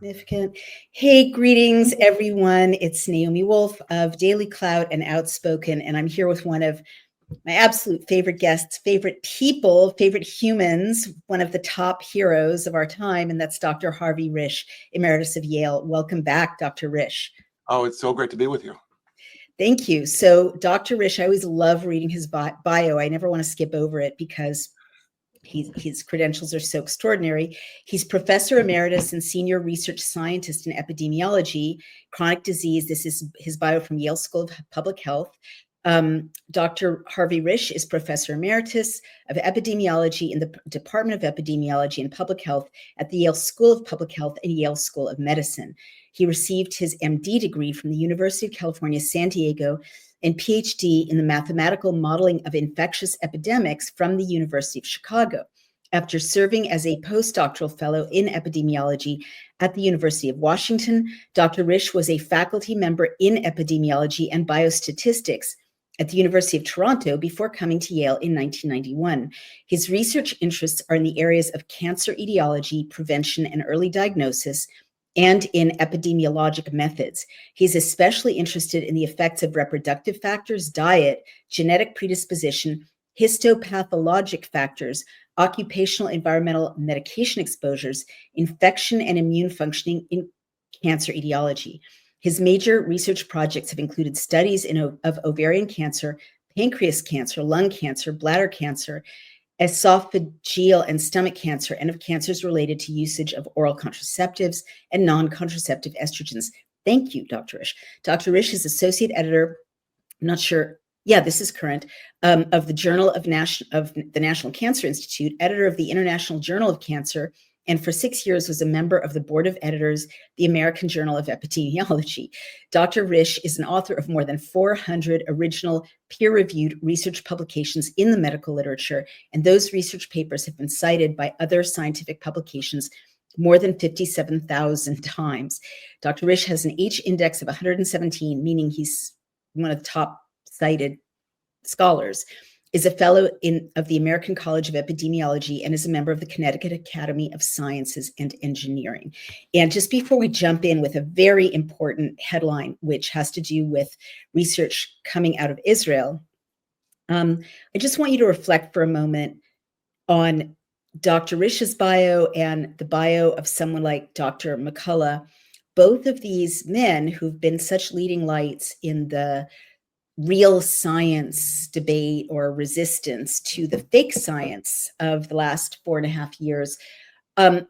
Significant. Hey, greetings, everyone. It's Naomi Wolf of DailyClout and Outspoken, and I'm here with one of my absolute favorite guests, favorite people, favorite humans, one of the top heroes of our time, and that's Dr. Harvey Risch, Emeritus of Yale. Welcome back, Dr. Risch. Oh, it's so great to be with you. Thank you. So, Dr. Risch, I always love reading his bio. I never want to skip over it because his credentials are so extraordinary. He's professor emeritus and senior research scientist in epidemiology, chronic disease. This is his bio from Yale School of Public Health. Dr. Harvey Risch is professor emeritus of epidemiology in the Department of Epidemiology and Public Health at the Yale School of Public Health and Yale School of Medicine. He received his MD degree from the University of California, San Diego, and PhD in the mathematical modeling of infectious epidemics from the University of Chicago. After serving as a postdoctoral fellow in epidemiology at the University of Washington, Dr. Risch was a faculty member in epidemiology and biostatistics at the University of Toronto before coming to Yale in 1991. His research interests are in the areas of cancer etiology, prevention, and early diagnosis, and in epidemiologic methods. He's especially interested in the effects of reproductive factors, diet, genetic predisposition, histopathologic factors, occupational environmental medication exposures, infection and immune functioning in cancer etiology. His major research projects have included studies of ovarian cancer, pancreas cancer, lung cancer, bladder cancer, esophageal and stomach cancer, and of cancers related to usage of oral contraceptives and non-contraceptive estrogens. Thank you, Dr. Risch. Dr. Risch is associate editor, I'm not sure, yeah, this is current, of the Journal of the National Cancer Institute, editor of the International Journal of Cancer, and for 6 years was a member of the board of editors, the American Journal of Epidemiology. Dr. Risch is an author of more than 400 original peer-reviewed research publications in the medical literature, and those research papers have been cited by other scientific publications more than 57,000 times. Dr. Risch has an H index of 117, meaning he's one of the top cited scholars, is a fellow of the American College of Epidemiology, and is a member of the Connecticut Academy of Sciences and Engineering. And just before we jump in with a very important headline, which has to do with research coming out of Israel, I just want you to reflect for a moment on Dr. Risch's bio and the bio of someone like Dr. McCullough, both of these men who've been such leading lights in the real science debate or resistance to the fake science of the last 4.5 years, are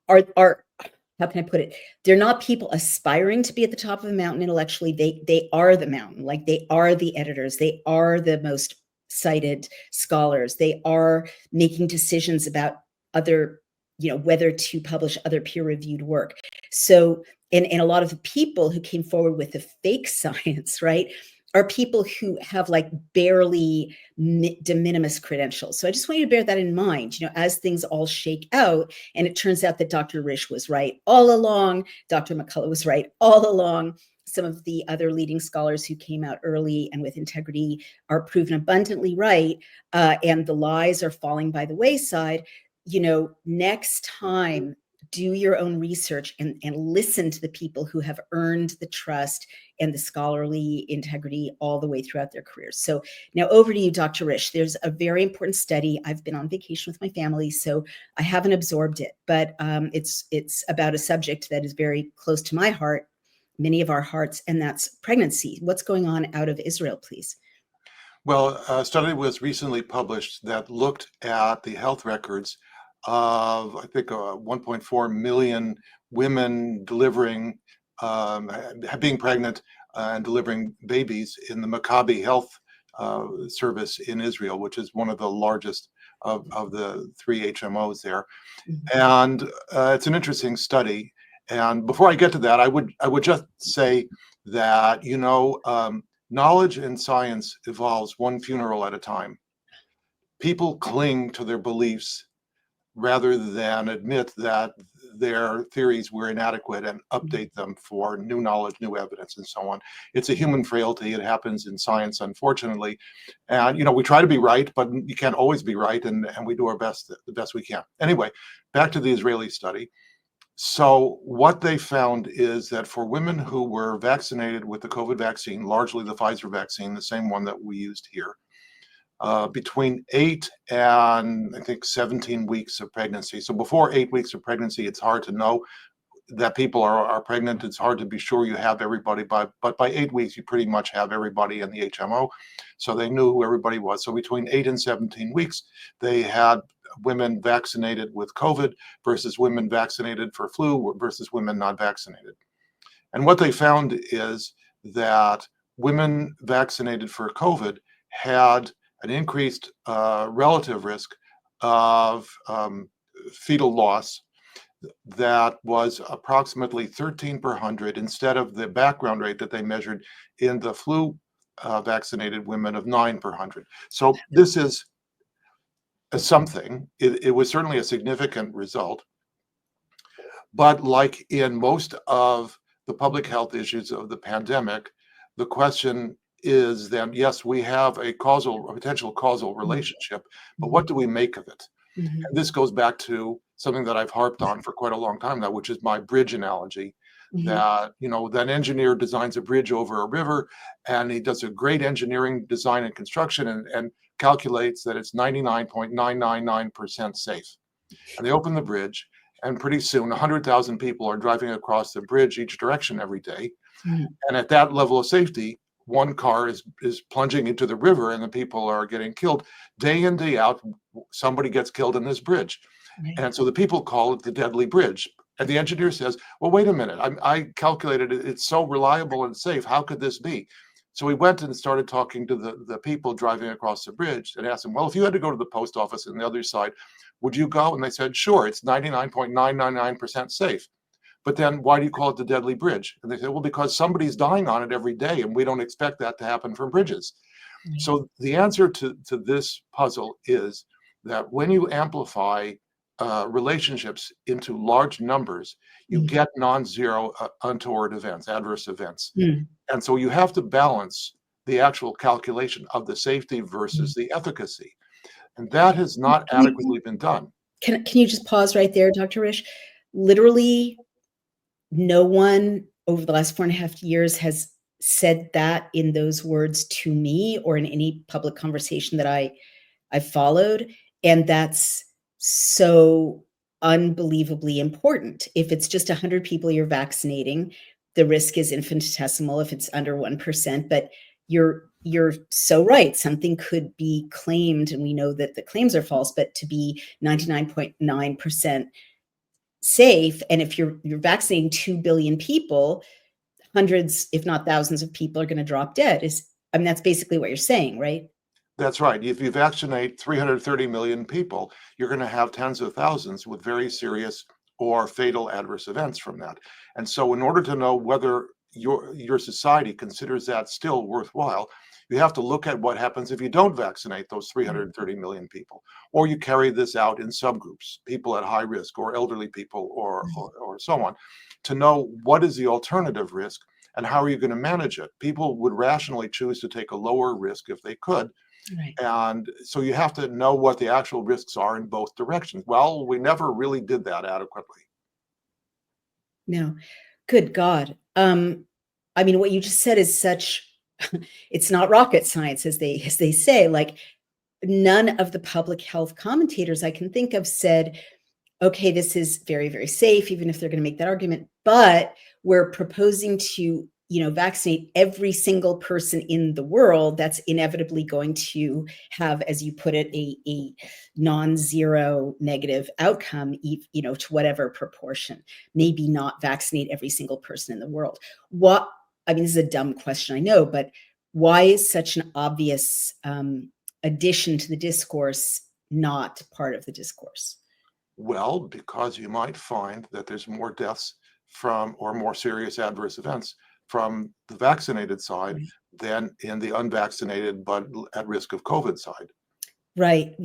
how can I put it? They're not people aspiring to be at the top of the mountain intellectually. They are the mountain. Like, they are the editors. They are the most cited scholars. They are making decisions about other, whether to publish other peer-reviewed work. So, and a lot of the people who came forward with the fake science, right, are people who have like barely de minimis credentials. So I just want you to bear that in mind, as things all shake out. And it turns out that Dr. Risch was right all along. Dr. McCullough was right all along. Some of the other leading scholars who came out early and with integrity are proven abundantly right. And the lies are falling by the wayside. Next time, do your own research and listen to the people who have earned the trust and the scholarly integrity all the way throughout their careers. So now over to you, Dr. Risch. There's a very important study. I've been on vacation with my family, so I haven't absorbed it, but it's about a subject that is very close to my heart, many of our hearts, and that's pregnancy. What's going on out of Israel, please? Well, a study was recently published that looked at the health records of, I think, 1.4 million women delivering, being pregnant and delivering babies in the Maccabi health service in Israel, which is one of the largest of the 3 HMOs there. Mm-hmm. And it's an interesting study. And before I get to that, I would just say that, knowledge and science evolves one funeral at a time. People cling to their beliefs rather than admit that their theories were inadequate and update them for new knowledge, new evidence, and so on. It's a human frailty. It happens in science, unfortunately. And, we try to be right, but you can't always be right, and we do our best, the best we can. Anyway, back to the Israeli study. So what they found is that for women who were vaccinated with the COVID vaccine, largely the Pfizer vaccine, the same one that we used here, between 8 and I think 17 weeks of pregnancy. So before 8 weeks of pregnancy, it's hard to know that people are pregnant. It's hard to be sure you have everybody, but by 8 weeks, you pretty much have everybody in the HMO. So they knew who everybody was. So between 8 and 17 weeks, they had women vaccinated with COVID versus women vaccinated for flu versus women not vaccinated. And what they found is that women vaccinated for COVID had an increased relative risk of fetal loss that was approximately 13 per 100 instead of the background rate that they measured in the flu vaccinated women of 9 per 100. So this is something. It was certainly a significant result. But like in most of the public health issues of the pandemic, the question is then, yes, we have a potential causal relationship, but what do we make of it? Mhm. And this goes back to something that I've harped on for quite a long time now, which is my bridge analogy. Mhm. That, that engineer designs a bridge over a river, and he does a great engineering design and construction and calculates that it's 99.999% safe. And they open the bridge, and pretty soon 100,000 people are driving across the bridge each direction every day. Mhm. And at that level of safety, one car is plunging into the river and the people are getting killed. Day in, day out, somebody gets killed in this bridge. Right. And so the people call it the deadly bridge. And the engineer says, well, wait a minute, I calculated it, it's so reliable and safe. How could this be? So we went and started talking to the people driving across the bridge and asked them, well, if you had to go to the post office on the other side, would you go? And they said, sure, it's 99.999% safe. But then why do you call it the deadly bridge? And they said, well, because somebody's dying on it every day, and we don't expect that to happen from bridges. Right. So the answer to this puzzle is that when you amplify relationships into large numbers, you get non-zero untoward events, adverse events. Mm. And so you have to balance the actual calculation of the safety versus the efficacy. And that has not adequately been done. Can you just pause right there, Dr. Risch? Literally, no one over the last 4.5 years has said that in those words to me or in any public conversation that I've followed. And that's so unbelievably important. If it's just 100 people you're vaccinating, the risk is infinitesimal if it's under 1%. But you're so right. Something could be claimed, and we know that the claims are false, but to be 99.9% safe. And if you're vaccinating 2 billion people, hundreds, if not thousands of people are going to drop dead. That's basically what you're saying, right? That's right. If you vaccinate 330 million people, you're going to have tens of thousands with very serious or fatal adverse events from that. And so in order to know whether your society considers that still worthwhile, you have to look at what happens if you don't vaccinate those 330 million people, or you carry this out in subgroups, people at high risk or elderly people or so on, to know what is the alternative risk and how are you going to manage it. People would rationally choose to take a lower risk if they could. Right. And so you have to know what the actual risks are in both directions. Well, we never really did that adequately. No. Good God. What you just said is such, it's not rocket science, as they say. Like, none of the public health commentators I can think of said, okay, this is very, very safe, even if they're going to make that argument, but we're proposing to, vaccinate every single person in the world. That's inevitably going to have, as you put it, a non-zero negative outcome, to whatever proportion. Maybe not vaccinate every single person in the world. This is a dumb question, I know, but why is such an obvious addition to the discourse not part of the discourse? Well, because you might find that there's more deaths from or more serious adverse events from the vaccinated side than in the unvaccinated but at risk of COVID side. Right.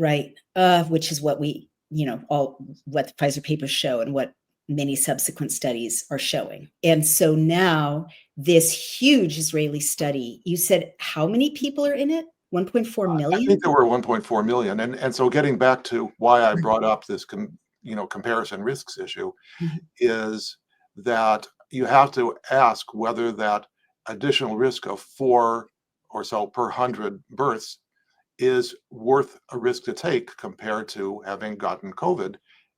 Which is what we, what the Pfizer papers show and what many subsequent studies are showing. And so now this huge Israeli study, you said how many people are in it? 1.4 million? I think there were 1.4 million. And so getting back to why I brought up this comparison risks issue, Mhm. is that you have to ask whether that additional risk of 4 or so per 100 births is worth a risk to take compared to having gotten COVID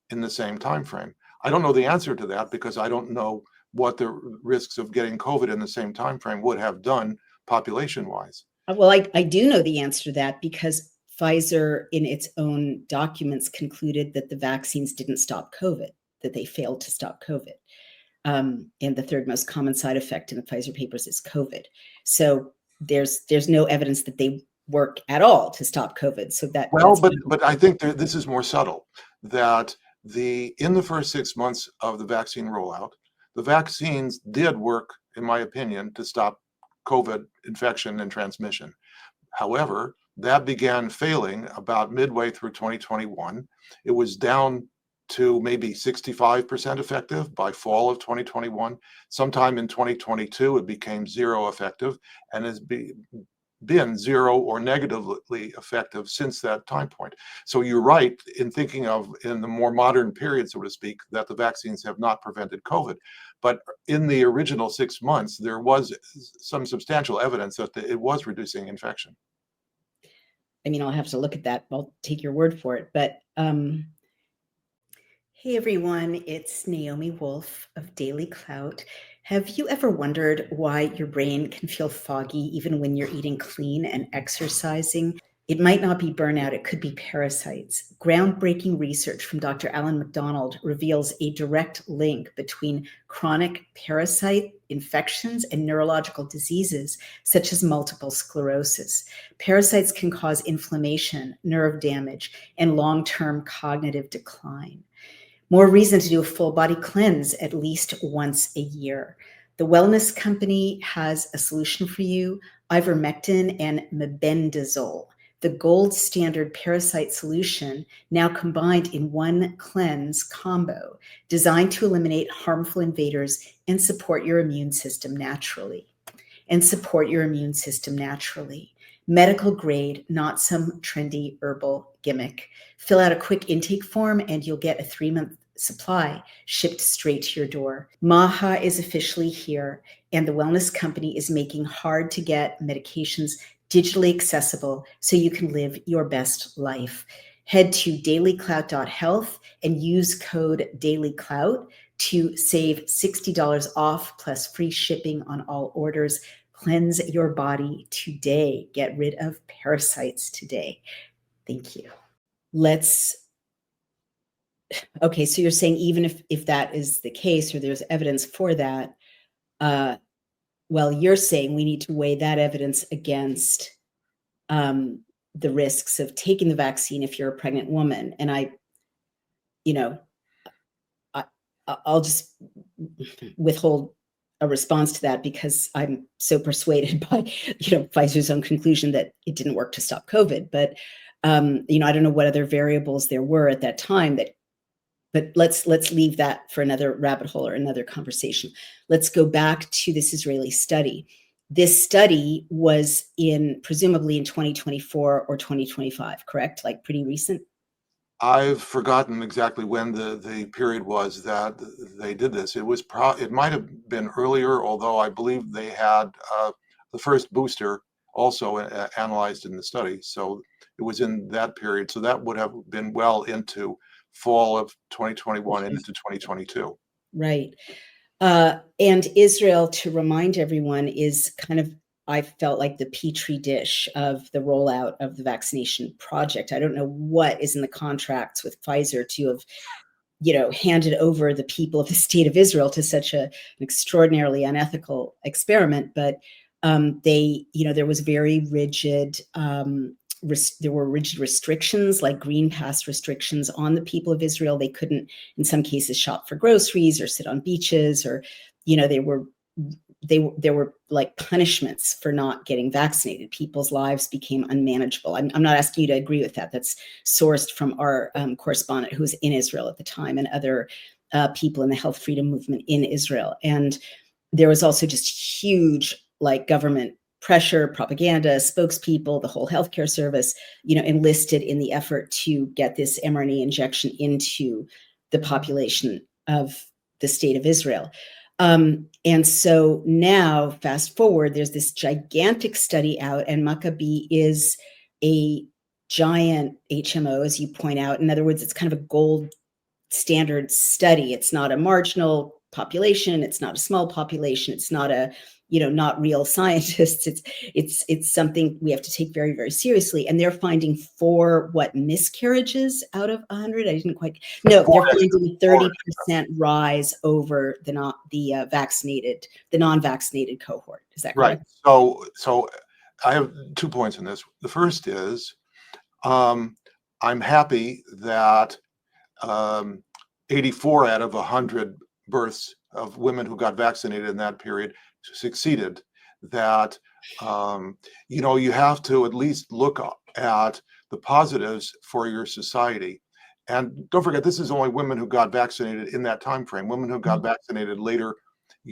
in the same time frame. I don't know the answer to that because I don't know what the risks of getting COVID in the same time frame would have done population-wise. Well, I do know the answer to that because Pfizer, in its own documents, concluded that the vaccines didn't stop COVID, that they failed to stop COVID. And the third most common side effect in the Pfizer papers is COVID. So there's no evidence that they work at all to stop COVID. So Well, that's but I think this is more subtle, that in the first 6 months of the vaccine rollout, the vaccines did work, in my opinion, to stop COVID infection and transmission. However, that began failing about midway through 2021. It was down to maybe 65% effective by fall of 2021. Sometime in 2022, it became zero effective and has been zero or negatively effective since that time point. So you're right in thinking of, in the more modern period, so to speak, that the vaccines have not prevented COVID. But in the original 6 months, there was some substantial evidence that it was reducing infection. I mean, I'll have to look at that. I'll take your word for it. But hey, everyone, it's Naomi Wolf of DailyClout. Have you ever wondered why your brain can feel foggy even when you're eating clean and exercising? It might not be burnout, it could be parasites. Groundbreaking research from Dr. Alan McDonald reveals a direct link between chronic parasite infections and neurological diseases, such as multiple sclerosis. Parasites can cause inflammation, nerve damage, and long-term cognitive decline. More reason to do a full body cleanse at least once a year. The wellness company has a solution for you, ivermectin and mebendazole, the gold standard parasite solution, now combined in one cleanse combo, designed to eliminate harmful invaders and support your immune system naturally. Medical grade, not some trendy herbal gimmick. Fill out a quick intake form and you'll get a 3-month supply shipped straight to your door. MAHA is officially here, and the wellness company is making hard to get medications digitally accessible so you can live your best life. Head to dailyclout.health and use code DailyClout to save $60 off plus free shipping on all orders. Cleanse your body today. Get rid of parasites today. Thank you. Okay, so you're saying even if that is the case or there's evidence for that, well, you're saying we need to weigh that evidence against the risks of taking the vaccine if you're a pregnant woman. And I'll just withhold a response to that because I'm so persuaded by, Pfizer's own conclusion that it didn't work to stop COVID. But, I don't know what other variables there were at that time but let's leave that for another rabbit hole or another conversation. Let's go back to this Israeli study. This study was presumably in 2024 or 2025, correct? Like pretty recent? I've forgotten exactly when the period was that they did this. It might have been earlier, although I believe they had the first booster also analyzed in the study. So it was in that period. So that would have been well into fall of 2021 and into 2022. Right. And Israel, to remind everyone, is kind of, I felt like the petri dish of the rollout of the vaccination project. I don't know what is in the contracts with Pfizer to have, handed over the people of the state of Israel to such an extraordinarily unethical experiment. But there was very rigid, there were rigid restrictions like green pass restrictions on the people of Israel. They couldn't, in some cases, shop for groceries or sit on beaches, or, there were like punishments for not getting vaccinated. People's lives became unmanageable. I'm not asking you to agree with that. That's sourced from our correspondent who was in Israel at the time and other people in the health freedom movement in Israel. And there was also just huge government pressure, propaganda, spokespeople, the whole healthcare service, enlisted in the effort to get this mRNA injection into the population of the state of Israel. And so now, fast forward, there's this gigantic study out, and Maccabi is a giant HMO, as you point out. In other words, it's kind of a gold standard study. It's not a marginal population. It's not a small population. It's not a, not real scientists. It's something we have to take very, very seriously. And they're finding 4 miscarriages out of 100. I didn't quite. No, they're finding 30% rise over the non-vaccinated cohort. Is that correct? Right. So I have 2 points in this. The first is, I'm happy that 84 out of 100 births of women who got vaccinated in that period succeeded. That you have to at least look at the positives for your society. And don't forget, this is only women who got vaccinated in that time frame. Women who got vaccinated later,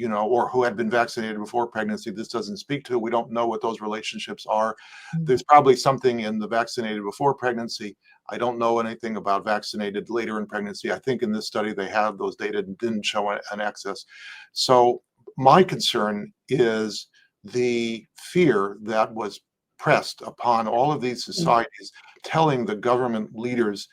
or who had been vaccinated before pregnancy, this doesn't speak to. We don't know what those relationships are. There's probably something in the vaccinated before pregnancy. I don't know anything about vaccinated later in pregnancy. I think in this study they have those data and didn't show an excess. So my concern is the fear that was pressed upon all of these societies, telling the government leaders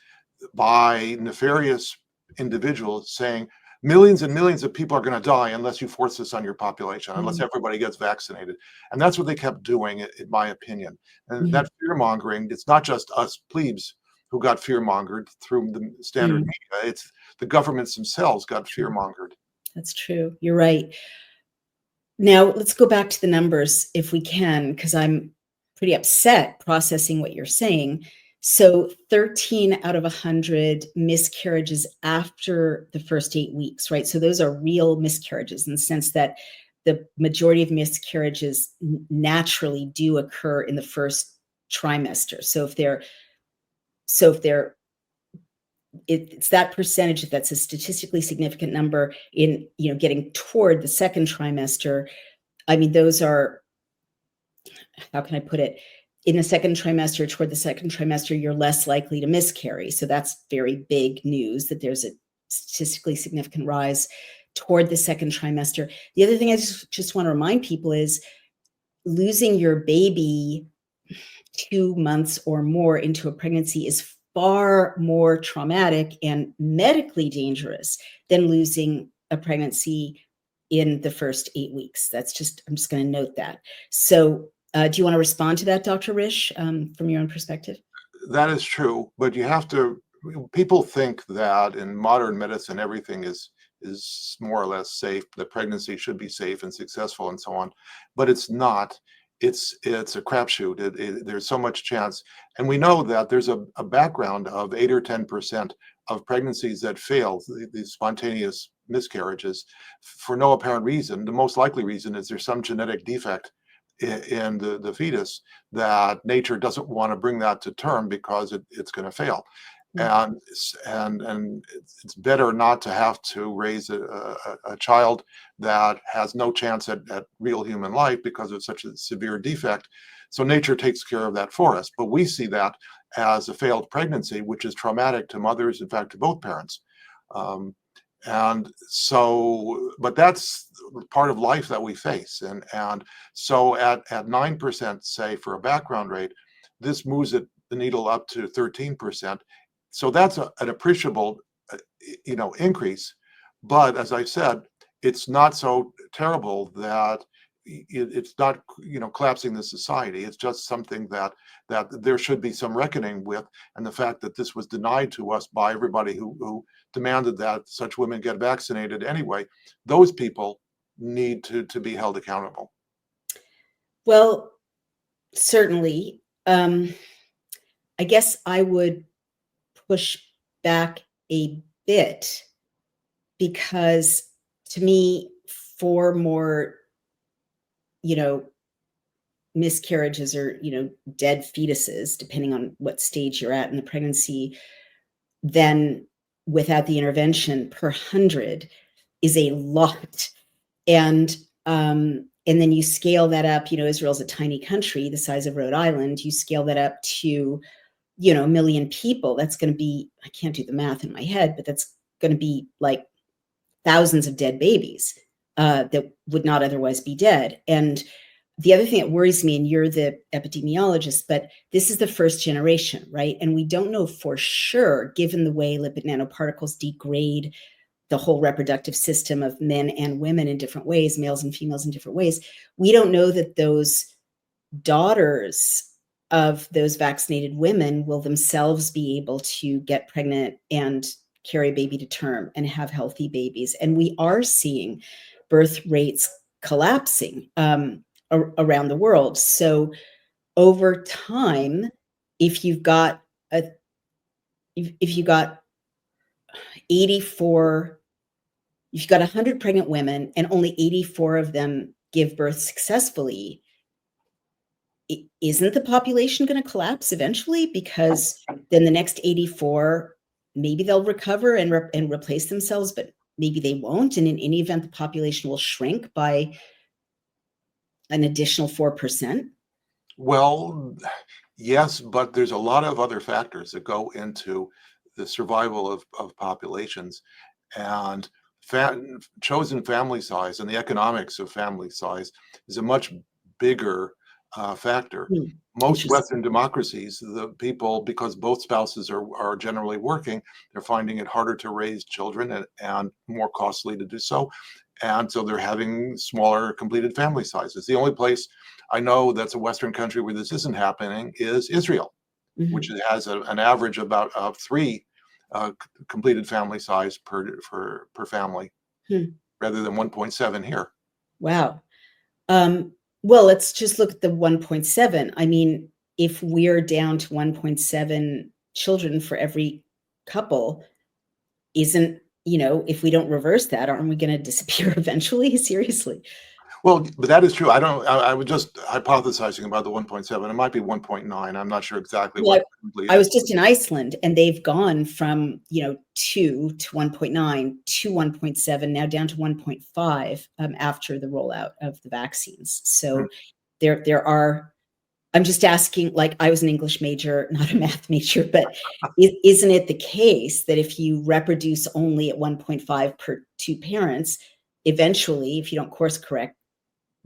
by nefarious individuals, saying millions and millions of people are going to die unless you force this on your population, unless everybody gets vaccinated. And that's what they kept doing, in my opinion. And that fear mongering, it's not just us plebes who got fear mongered through the standard media. It's the governments themselves got fear mongered. That's true. You're right. Now let's go back to the numbers if we can, because I'm pretty upset processing what you're saying. So 13 out of 100 miscarriages after the first 8 weeks, right? So those are real miscarriages in the sense that the majority of miscarriages naturally do occur in the first trimester. It's that percentage that's a statistically significant number in, getting toward the second trimester. I mean, those are, how can I put it? In the second trimester, toward the second trimester, you're less likely to miscarry. So that's very big news that there's a statistically significant rise toward the second trimester. The other thing I just want to remind people is losing your baby 2 months or more into a pregnancy is far more traumatic and medically dangerous than losing a pregnancy in the first 8 weeks. I'm just going to note that. So do you want to respond to that, Dr. Risch, from your own perspective? That is true, but people think that in modern medicine, everything is more or less safe. The pregnancy should be safe and successful and so on, but it's not. It's a crapshoot. There's so much chance. And we know that there's a background of 8 or 10% of pregnancies that fail, these spontaneous miscarriages, for no apparent reason. The most likely reason is there's some genetic defect in the fetus that nature doesn't want to bring that to term because it's going to fail. And it's better not to have to raise a child that has no chance at real human life because of such a severe defect. So nature takes care of that for us. But we see that as a failed pregnancy, which is traumatic to mothers, in fact, to both parents. And so, but that's part of life that we face. And so at 9%, say, for a background rate, this moves the needle up to 13%. So that's an appreciable, increase. But as I said, it's not so terrible that it's not, collapsing the society. It's just something that there should be some reckoning with. And the fact that this was denied to us by everybody who demanded that such women get vaccinated anyway, those people need to be held accountable. Well, certainly. I guess I would push back a bit, because to me, 4 more, miscarriages or, dead fetuses, depending on what stage you're at in the pregnancy, then without the intervention per 100 is a lot. And then you scale that up, Israel's a tiny country, the size of Rhode Island. You scale that up to, 1 million people. That's going to be, I can't do the math in my head, but that's going to be like thousands of dead babies that would not otherwise be dead. And the other thing that worries me, and you're the epidemiologist, but this is the first generation, right? And we don't know for sure, given the way lipid nanoparticles degrade the whole reproductive system of men and women in different ways, males and females in different ways. We don't know that those daughters of those vaccinated women will themselves be able to get pregnant and carry a baby to term and have healthy babies. And we are seeing birth rates collapsing around the world. So over time, if you've got 84, if you've got 100 pregnant women and only 84 of them give birth successfully, isn't the population going to collapse eventually? Because then the next 84, maybe they'll recover and replace themselves, but maybe they won't. And in any event, the population will shrink by an additional 4%. Well, yes, but there's a lot of other factors that go into the survival of populations, and chosen family size and the economics of family size is a much bigger factor. Most Western democracies, the people, because both spouses are generally working, they're finding it harder to raise children and more costly to do so. And so they're having smaller completed family sizes. The only place I know that's a Western country where this isn't happening is Israel, which has an average about 3 completed family size per family, rather than 1.7 here. Wow. Well, let's just look at the 1.7. I mean, if we're down to 1.7 children for every couple, if we don't reverse that, aren't we going to disappear eventually? Seriously. Well, but that is true. I was just hypothesizing about the 1.7. It might be 1.9. I'm not sure exactly what. I was just in Iceland, and they've gone from 2 to 1.9 to 1.7, now down to 1.5 after the rollout of the vaccines. So there are. I'm just asking, like, I was an English major, not a math major, but isn't it the case that if you reproduce only at 1.5 per 2 parents, eventually, if you don't course correct,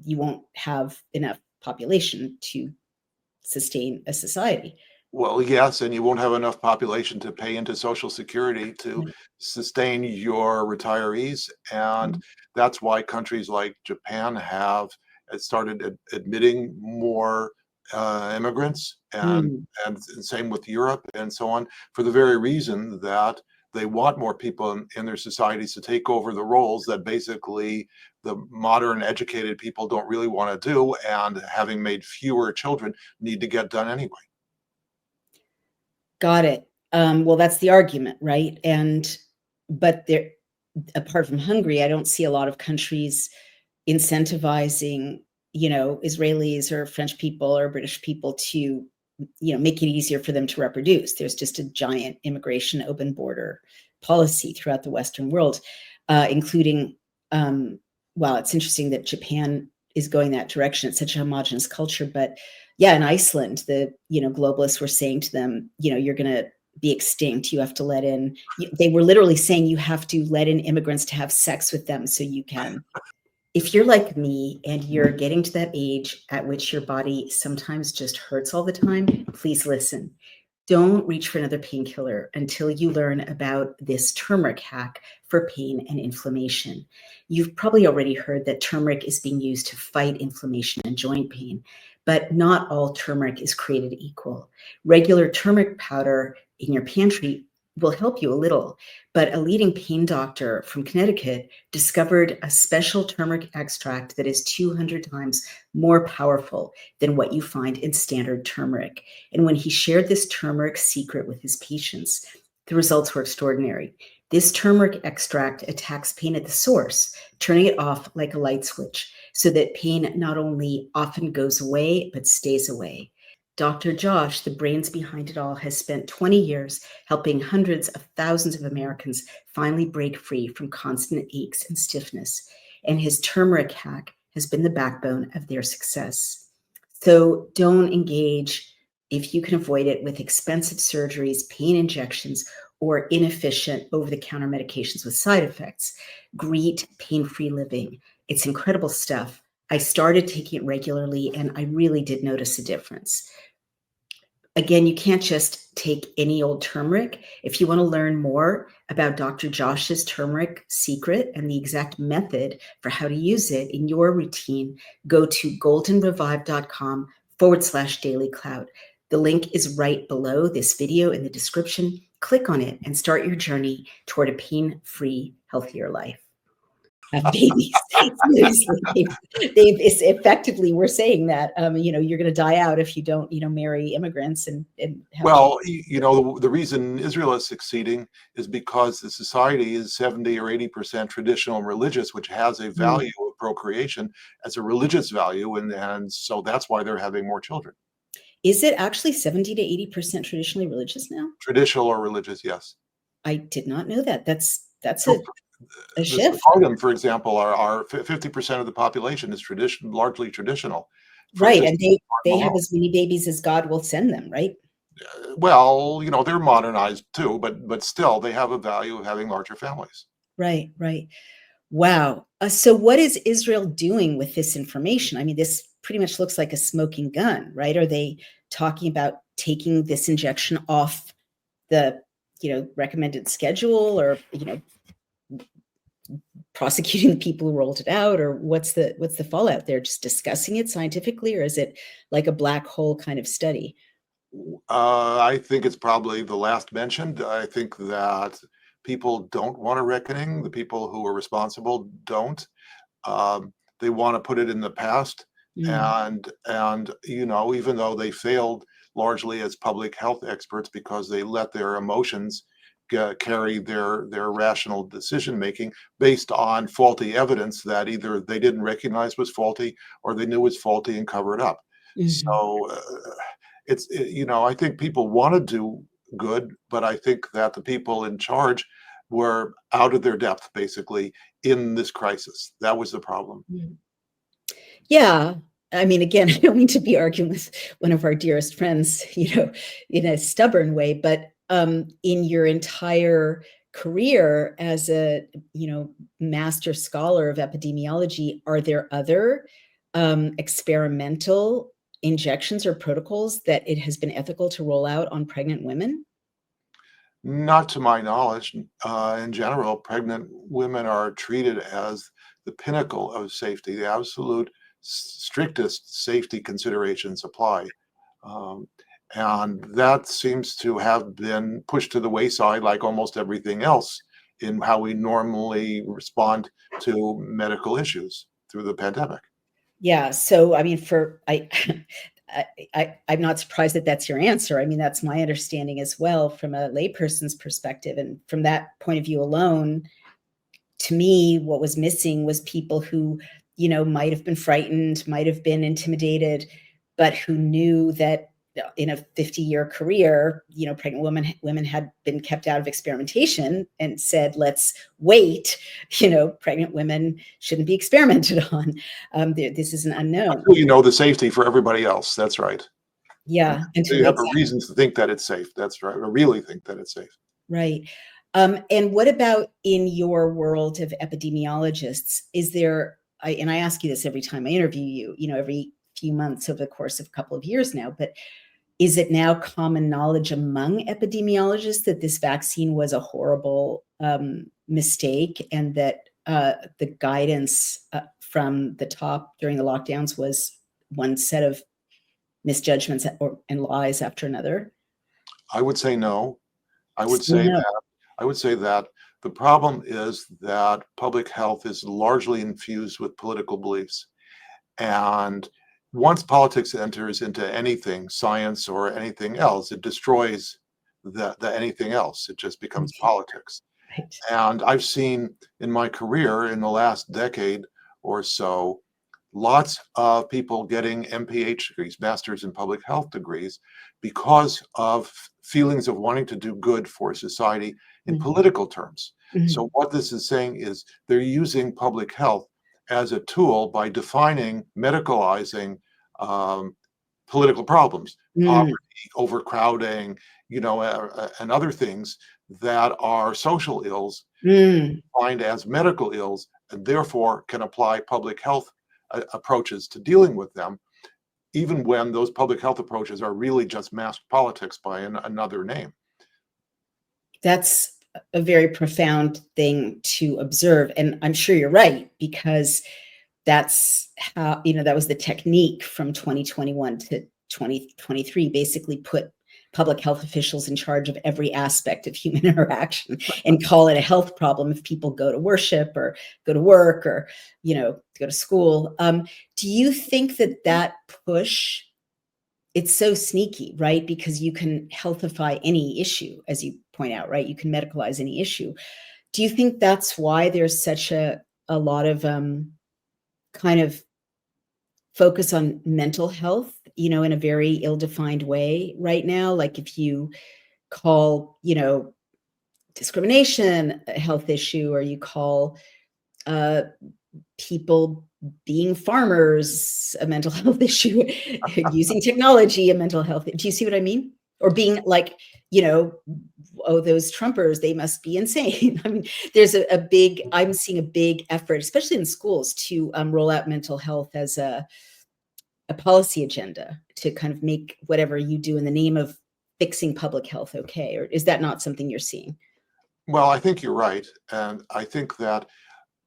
you won't have enough population to sustain a society? Well, yes, and you won't have enough population to pay into Social Security to sustain your retirees. And that's why countries like Japan have started admitting more immigrants, and same with Europe and so on, for the very reason that they want more people in their societies to take over the roles that basically the modern educated people don't really want to do, and having made fewer children need to get done anyway. Got it. Well, that's the argument, right? But there, apart from Hungary, I don't see a lot of countries incentivizing, Israelis or French people or British people to, make it easier for them to reproduce. There's just a giant immigration open border policy throughout the Western world, including, it's interesting that Japan is going that direction. It's such a homogenous culture, but yeah, in Iceland, the, globalists were saying to them, you're going to be extinct. You have to let in, they were literally saying you have to let in immigrants to have sex with them so you can. If you're like me and you're getting to that age at which your body sometimes just hurts all the time, please listen. Don't reach for another painkiller until you learn about this turmeric hack for pain and inflammation. You've probably already heard that turmeric is being used to fight inflammation and joint pain, but not all turmeric is created equal. Regular turmeric powder in your pantry will help you a little, but a leading pain doctor from Connecticut discovered a special turmeric extract that is 200 times more powerful than what you find in standard turmeric. And when he shared this turmeric secret with his patients, the results were extraordinary. This turmeric extract attacks pain at the source, turning it off like a light switch, so that pain not only often goes away, but stays away. Dr. Josh, the brains behind it all, has spent 20 years helping hundreds of thousands of Americans finally break free from constant aches and stiffness. And his turmeric hack has been the backbone of their success. So don't engage, if you can avoid it, with expensive surgeries, pain injections, or inefficient over-the-counter medications with side effects. Greet pain-free living. It's incredible stuff. I started taking it regularly, and I really did notice a difference. Again, you can't just take any old turmeric. If you want to learn more about Dr. Josh's turmeric secret and the exact method for how to use it in your routine, go to goldenrevive.com/DailyClout. The link is right below this video in the description. Click on it and start your journey toward a pain-free, healthier life. Have babies. Seriously, it's effectively, we're saying that you're going to die out if you don't marry immigrants and have Well, the reason Israel is succeeding is because the society is 70 or 80% traditional and religious, which has a value of procreation as a religious value, and so that's why they're having more children. Is it actually 70 to 80% traditionally religious now? Traditional or religious, yes. I did not know that. That's So a the shift. Sephardim, for example, are 50% of the population is largely traditional. Right, and they have as many babies as God will send them, right? Well, they're modernized too, but still they have a value of having larger families. Right, right. Wow. So what is Israel doing with this information? I mean, this pretty much looks like a smoking gun, right? Are they talking about taking this injection off the, recommended schedule, or, prosecuting the people who rolled it out, or what's the fallout there? Just discussing it scientifically, or is it like a black hole kind of study? I think it's probably the last mentioned. I think that people don't want a reckoning. The people who are responsible don't. They want to put it in the past, and even though they failed largely as public health experts because they let their emotions carry their rational decision making based on faulty evidence that either they didn't recognize was faulty or they knew was faulty and covered up. So I think people want to do good, but I think that the people in charge were out of their depth basically in this crisis. That was the problem. Yeah. I mean, again, I don't mean to be arguing with one of our dearest friends, in a stubborn way, but in your entire career as a, master scholar of epidemiology, are there other experimental injections or protocols that it has been ethical to roll out on pregnant women? Not to my knowledge. In general, pregnant women are treated as the pinnacle of safety. The absolute strictest safety considerations apply. And that seems to have been pushed to the wayside, like almost everything else in how we normally respond to medical issues through the pandemic. Yeah. So, I mean, I'm not surprised that that's your answer. I mean, that's my understanding as well from a layperson's perspective. And from that point of view alone, to me, what was missing was people who, might have been frightened, might have been intimidated, but who knew that in a 50-year career, pregnant women had been kept out of experimentation and said, let's wait, pregnant women shouldn't be experimented on. This is an unknown. The safety for everybody else. That's right. Yeah. So you have a reason to think that it's safe. That's right. Or really think that it's safe. Right. And what about in your world of epidemiologists? Is there, and I ask you this every time I interview you, every few months over the course of a couple of years now, but is it now common knowledge among epidemiologists that this vaccine was a horrible mistake, and that the guidance from the top during the lockdowns was one set of misjudgments and lies after another? I would say no. I would say that the problem is that public health is largely infused with political beliefs. And once politics enters into anything, science or anything else, it destroys the anything else. It just becomes politics. Right. And I've seen in my career in the last decade or so, lots of people getting MPH degrees, Masters in Public Health degrees, because of feelings of wanting to do good for society in political terms. So what this is saying is they're using public health as a tool by defining, medicalizing political problems, poverty, overcrowding, and other things that are social ills Mm. defined as medical ills, and therefore can apply public health approaches to dealing with them, even when those public health approaches are really just masked politics by another name. That's a very profound thing to observe. And I'm sure you're right, because that's how, that was the technique from 2021 to 2023, basically put public health officials in charge of every aspect of human interaction and call it a health problem if people go to worship or go to work or, go to school. Do you think that push, it's so sneaky, right? Because you can healthify any issue, as you point out, right? You can medicalize any issue. Do you think that's why there's such a lot of kind of focus on mental health, in a very ill-defined way right now? Like if you call, discrimination a health issue, or you call people being farmers a mental health issue, using technology a mental health. Do you see what I mean? Or being like, oh, those Trumpers, they must be insane. I mean, there's I'm seeing a big effort, especially in schools, to roll out mental health as a policy agenda, to kind of make whatever you do in the name of fixing public health okay. Or is that not something you're seeing? Well, I think you're right. And I think that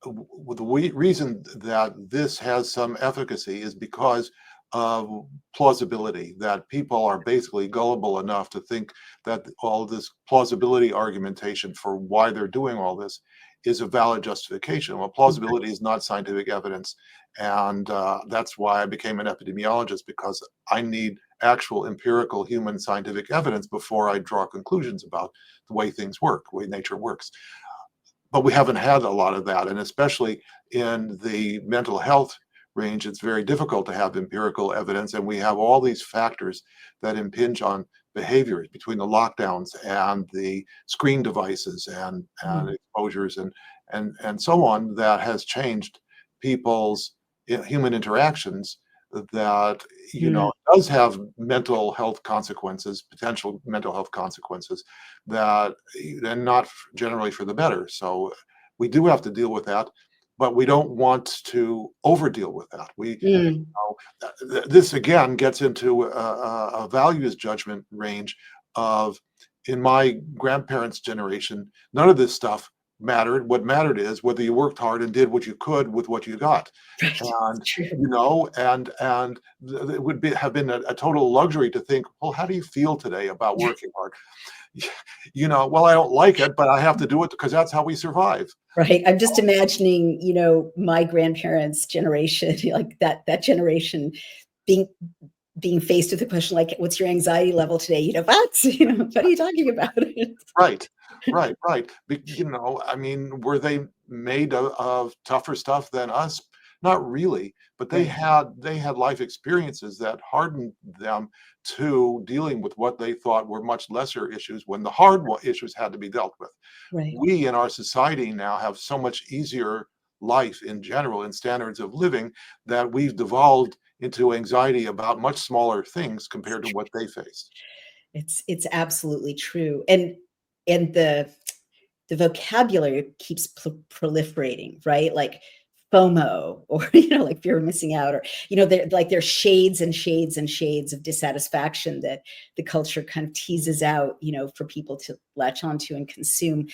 the reason that this has some efficacy is because of plausibility, that people are basically gullible enough to think that all this plausibility argumentation for why they're doing all this is a valid justification. Well, plausibility is not scientific evidence. And that's why I became an epidemiologist, because I need actual empirical human scientific evidence before I draw conclusions about the way things work, the way nature works. But we haven't had a lot of that. And especially in the mental health range, it's very difficult to have empirical evidence. And we have all these factors that impinge on behaviors, between the lockdowns and the screen devices and exposures and so on, that has changed people's human interactions, that does have mental health consequences, potential mental health consequences, that, and not generally for the better. So we do have to deal with that, but we don't want to over deal with that. This again gets into a values judgment range of, in my grandparents' generation, none of this stuff mattered. What mattered is whether you worked hard and did what you could with what you got. And and it would have been a total luxury to think, well, how do you feel today about working hard? Well, I don't like it, but I have to do it because that's how we survive. Right. I'm just imagining, my grandparents' generation, like that generation being faced with the question, like, what's your anxiety level today? What are you talking about? Right. I mean, were they made of tougher stuff than us? Not really, but they had life experiences that hardened them to dealing with what they thought were much lesser issues when the hard issues had to be dealt with. Right. We in our society now have so much easier life in general and standards of living that we've devolved into anxiety about much smaller things compared to what they faced. It's absolutely true. And the vocabulary keeps proliferating, right? Like FOMO, or like fear of missing out, or there's shades and shades and shades of dissatisfaction that the culture kind of teases out, for people to latch onto and consume,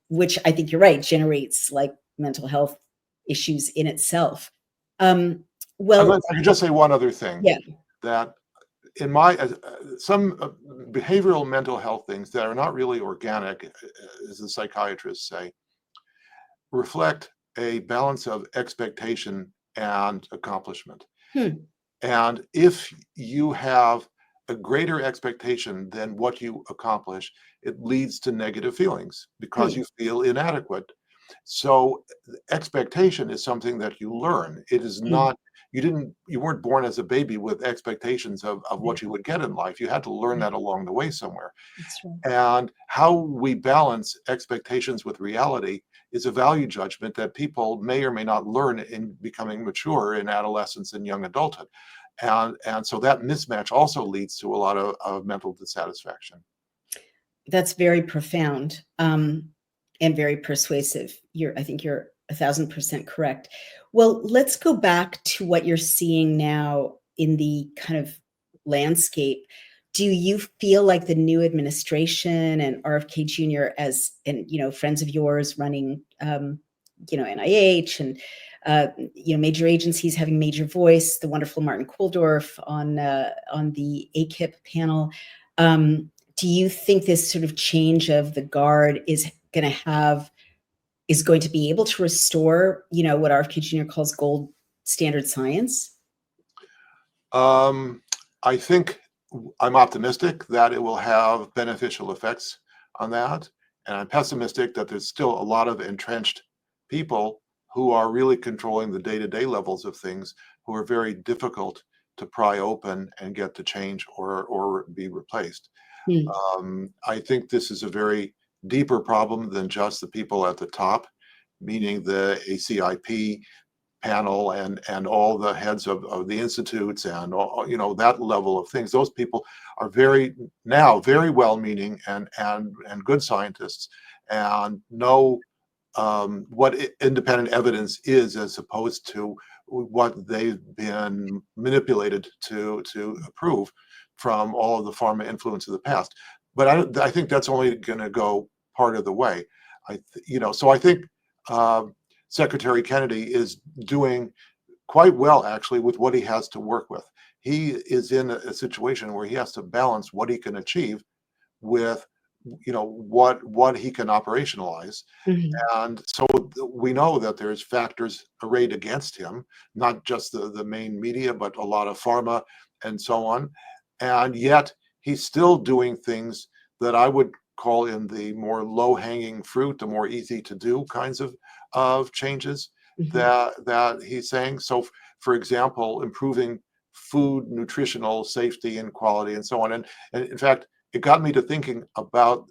which I think you're right, generates like mental health issues in itself. Well, I can just say one other thing. Yeah. That in my some behavioral mental health things that are not really organic, as the psychiatrists say, reflect a balance of expectation and accomplishment. And if you have a greater expectation than what you accomplish, it leads to negative feelings because you feel inadequate. So expectation is something that you learn. It is not, you weren't born as a baby with expectations of what you would get in life. You had to learn that along the way somewhere. That's right. And how we balance expectations with reality is a value judgment that people may or may not learn in becoming mature in adolescence and young adulthood. And so that mismatch also leads to a lot of mental dissatisfaction. That's very profound, and very persuasive. I think you're 1,000% correct. Well, let's go back to what you're seeing now in the kind of landscape. Do you feel like the new administration and RFK Jr. and friends of yours running, NIH and major agencies having major voice, the wonderful Martin Kulldorff on the ACIP panel. Do you think this sort of change of the guard is going to be able to restore, what RFK Jr. calls gold standard science? I think I'm optimistic that it will have beneficial effects on that. And I'm pessimistic that there's still a lot of entrenched people who are really controlling the day-to-day levels of things, who are very difficult to pry open and get to change or be replaced. I think this is a very deeper problem than just the people at the top, meaning the ACIP panel and all the heads of the institutes and all, that level of things. Those people are very well-meaning and good scientists and know what independent evidence is, as opposed to what they've been manipulated to approve from all of the pharma influence of the past. But I think that's only going to go part of the way. So I think Secretary Kennedy is doing quite well, actually, with what he has to work with. He is in a situation where he has to balance what he can achieve with what he can operationalize. And so we know that there's factors arrayed against him, not just the main media, but a lot of pharma and so on. And yet he's still doing things that I would call in the more low-hanging fruit, the more easy to do kinds of changes that he's saying. So, for example, improving food nutritional safety and quality and so on. And in fact, it got me to thinking about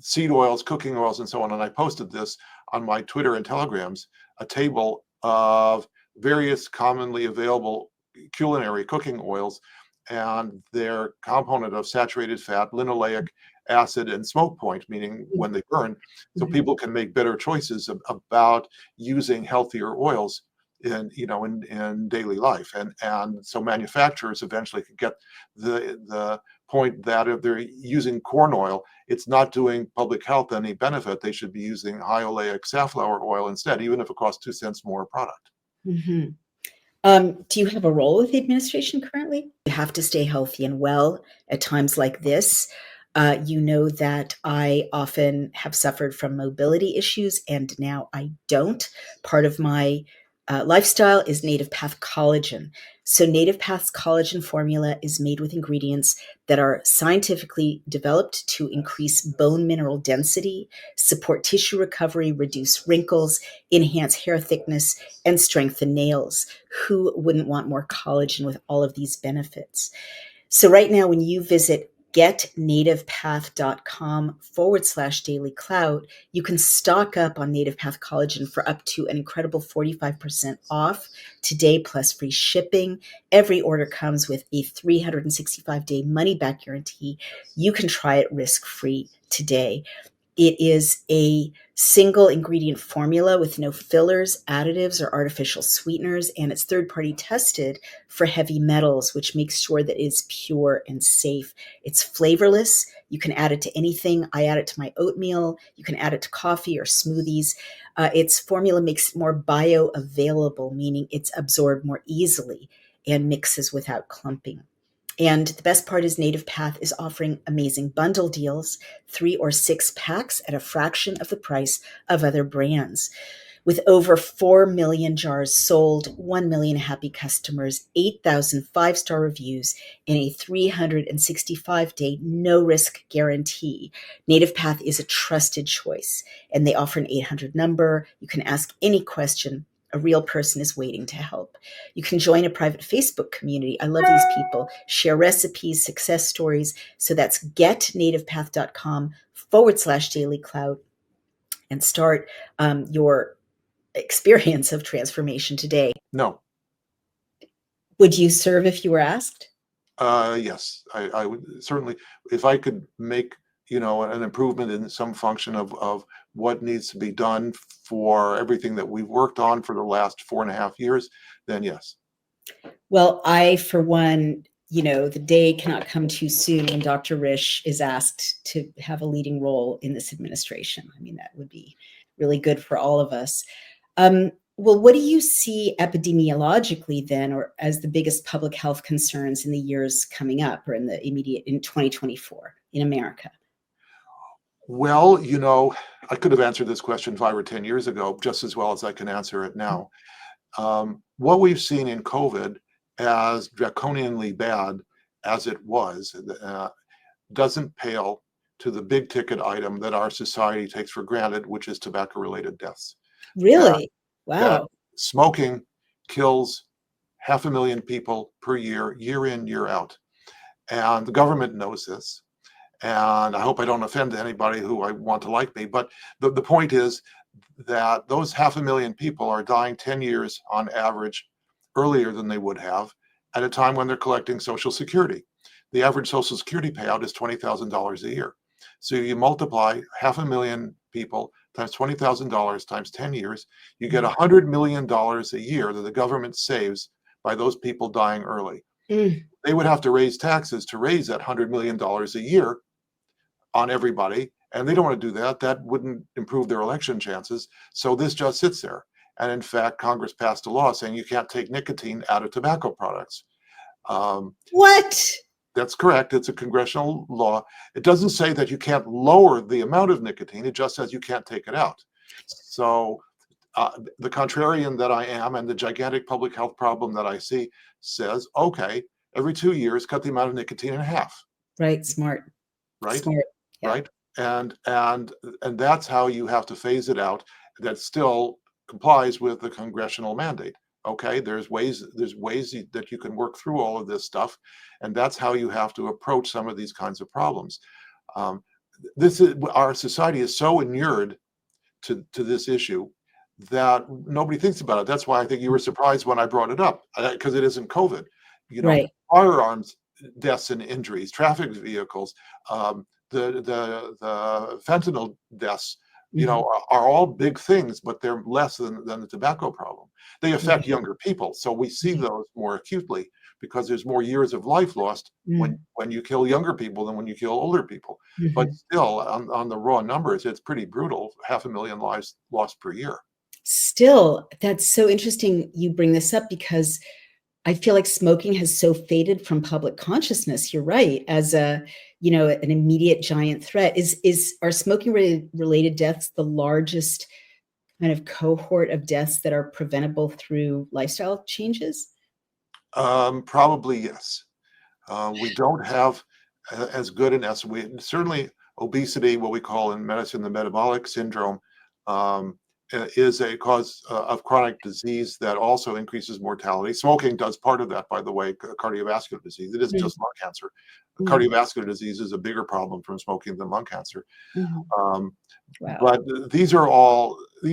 seed oils, cooking oils, and so on. And I posted this on my Twitter and Telegrams, a table of various commonly available culinary cooking oils and their component of saturated fat, linoleic acid, and smoke point, meaning when they burn, so people can make better choices about using healthier oils in daily life. And so manufacturers eventually could get the point that if they're using corn oil, it's not doing public health any benefit. They should be using high oleic safflower oil instead, even if it costs 2 cents more a product. Do you have a role with the administration currently? You have to stay healthy and well at times like this. You know that I often have suffered from mobility issues, and now I don't. Part of my lifestyle is Native Path collagen. So Native Path's collagen formula is made with ingredients that are scientifically developed to increase bone mineral density, support tissue recovery, reduce wrinkles, enhance hair thickness, and strengthen nails. Who wouldn't want more collagen with all of these benefits? So right now, when you visit getnativepath.com/DailyClout, you can stock up on Native Path collagen for up to an incredible 45% off today, plus free shipping. Every order comes with a 365-day money-back guarantee. You can try it risk-free today. It is a single ingredient formula with no fillers, additives, or artificial sweeteners, and it's third-party tested for heavy metals, which makes sure that it is pure and safe. It's flavorless. You can add it to anything. I add it to my oatmeal. You can add it to coffee or smoothies. Its formula makes it more bioavailable, meaning it's absorbed more easily and mixes without clumping. And the best part is Native Path is offering amazing bundle deals, 3 or 6 packs at a fraction of the price of other brands. With over 4 million jars sold, 1 million happy customers, 8,000 5-star reviews, and a 365-day no-risk guarantee, Native Path is a trusted choice, and they offer an 800 number. You can ask any question. A real person is waiting to help. You can join a private Facebook community. I love these people. Share recipes, success stories. So that's getnativepath.com/DailyClout and start your experience of transformation today. No. Would you serve if you were asked? Yes, I would certainly, if I could make, an improvement in some function of what needs to be done for everything that we've worked on for the last 4.5 years, then yes. Well, I, for one, the day cannot come too soon when Dr. Risch is asked to have a leading role in this administration. I mean, that would be really good for all of us. Well, what do you see epidemiologically then, or as the biggest public health concerns in the years coming up, or in 2024 in America? Well, I could have answered this question 5 or 10 years ago just as well as I can answer it now. What we've seen in COVID, as draconianly bad as it was, doesn't pale to the big ticket item that our society takes for granted, which is tobacco-related deaths. Really? That Wow. smoking kills 500,000 people per year, year in, year out. And the government knows this. And I hope I don't offend anybody who I want to like me, but the point is that those 500,000 people are dying 10 years on average earlier than they would have at a time when they're collecting Social Security. The average Social Security payout is $20,000 a year. So you multiply 500,000 people times $20,000 times 10 years, you get $100 million a year that the government saves by those people dying early. They would have to raise taxes to raise that $100 million a year on everybody, and they don't want to do that. That wouldn't improve their election chances. So this just sits there. And in fact, Congress passed a law saying you can't take nicotine out of tobacco products. What? That's correct. It's a congressional law. It doesn't say that you can't lower the amount of nicotine. It just says you can't take it out. So the contrarian that I am, and the gigantic public health problem that I see, says, okay, every 2 years, cut the amount of nicotine in half. Right. Smart. Right. Smart. Yeah. Right. And that's how you have to phase it out. That still complies with the congressional mandate. Okay, there's ways that you can work through all of this stuff, and that's how you have to approach some of these kinds of problems. Our society is so inured to this issue that nobody thinks about it. That's why I think you were surprised when I brought it up, because it isn't COVID. Right. Firearms deaths and injuries, traffic vehicles, the fentanyl deaths, are all big things, but they're less than the tobacco problem. They affect younger people, so we see those more acutely because there's more years of life lost when you kill younger people than when you kill older people. But still, on the raw numbers, it's pretty brutal. 500,000 lives lost per year. Still, that's so interesting you bring this up, because I feel like smoking has so faded from public consciousness. You're right. As an immediate giant threat. Are smoking related deaths the largest kind of cohort of deaths that are preventable through lifestyle changes? Probably yes. We don't have as good an estimate. Certainly, obesity, what we call in medicine the metabolic syndrome, is a cause of chronic disease that also increases mortality. Smoking does part of that, by the way, cardiovascular disease. It isn't just lung cancer. Cardiovascular disease is a bigger problem from smoking than lung cancer. Wow. But these